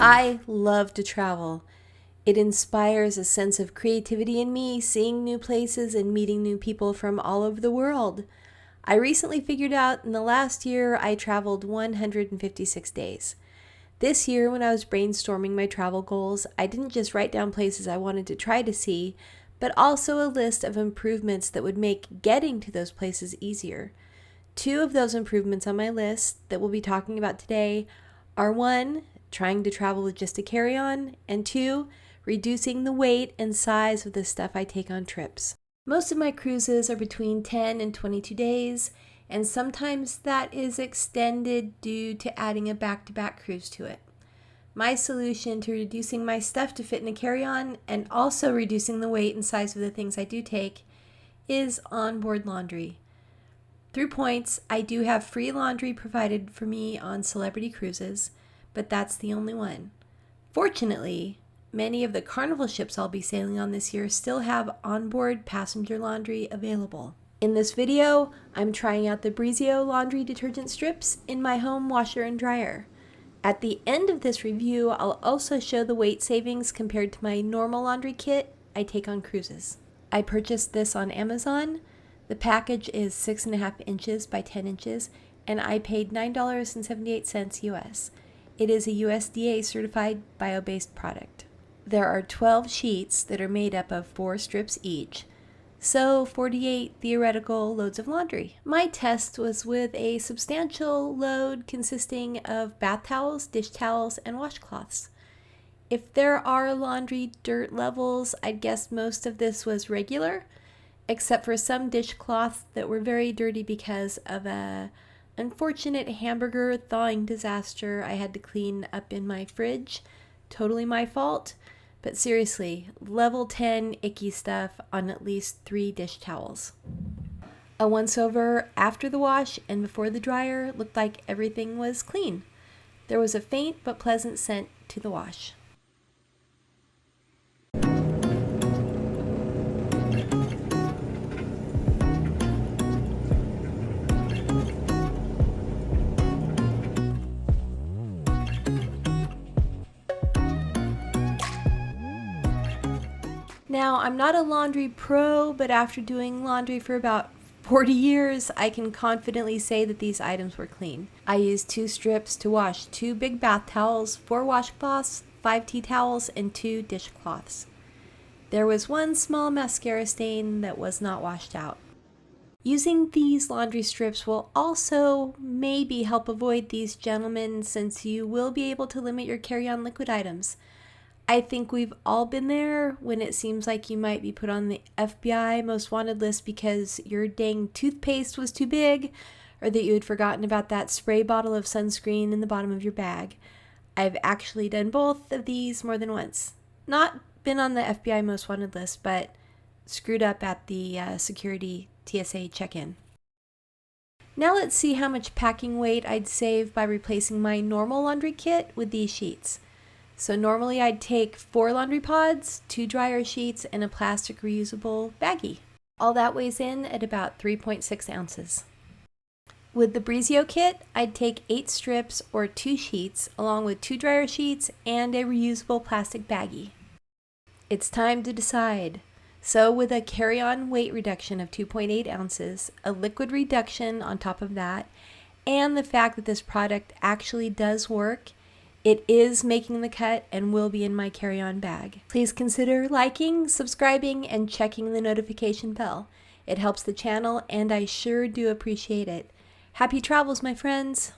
I love to travel. It inspires a sense of creativity in me, seeing new places and meeting new people from all over the world. I recently figured out in the last year I traveled 156 days. This year, when I was brainstorming my travel goals, I didn't just write down places I wanted to try to see, but also a list of improvements that would make getting to those places easier. Two of those improvements on my list that we'll be talking about today are: one, trying to travel with just a carry-on, and two, reducing the weight and size of the stuff I take on trips. Most of my cruises are between 10 and 22 days, and sometimes that is extended due to adding a back-to-back cruise to it. My solution to reducing my stuff to fit in a carry-on and also reducing the weight and size of the things I do take is onboard laundry. Through points, I do have free laundry provided for me on celebrity cruises, but that's the only one. Fortunately, many of the Carnival ships I'll be sailing on this year still have onboard passenger laundry available. In this video, I'm trying out the Breezeo laundry detergent strips in my home washer and dryer. At the end of this review, I'll also show the weight savings compared to my normal laundry kit I take on cruises. I purchased this on Amazon. The package is 6.5 inches by 10 inches, and I paid $9.78 US. It is a USDA certified bio-based product. There are 12 sheets that are made up of 4 strips each, so 48 theoretical loads of laundry. My test was with a substantial load consisting of bath towels, dish towels, and washcloths. If there are laundry dirt levels, I'd guess most of this was regular, except for some dishcloths that were very dirty because of a unfortunate hamburger thawing disaster I had to clean up in my fridge. Totally my fault. But seriously, level 10 icky stuff on at least 3 dish towels. A once over after the wash and before the dryer looked like everything was clean. There was a faint but pleasant scent to the wash. Now, I'm not a laundry pro, but after doing laundry for about 40 years, I can confidently say that these items were clean. I used 2 strips to wash 2 big bath towels, 4 washcloths, 5 tea towels, and 2 dishcloths. There was 1 small mascara stain that was not washed out. Using these laundry strips will also maybe help avoid these gentlemen, since you will be able to limit your carry-on liquid items. I think we've all been there when it seems like you might be put on the FBI most wanted list because your dang toothpaste was too big, or that you had forgotten about that spray bottle of sunscreen in the bottom of your bag. I've actually done both of these more than once. Not been on the FBI most wanted list, but screwed up at the security TSA check-in. Now let's see how much packing weight I'd save by replacing my normal laundry kit with these sheets. So normally I'd take 4 laundry pods, 2 dryer sheets, and a plastic reusable baggie. All that weighs in at about 3.6 ounces. With the Breezeo kit, I'd take 8 strips or 2 sheets, along with 2 dryer sheets and a reusable plastic baggie. It's time to decide. So with a carry-on weight reduction of 2.8 ounces, a liquid reduction on top of that, and the fact that this product actually does work, it is making the cut and will be in my carry-on bag. Please consider liking, subscribing, and checking the notification bell. It helps the channel, and I sure do appreciate it. Happy travels, my friends!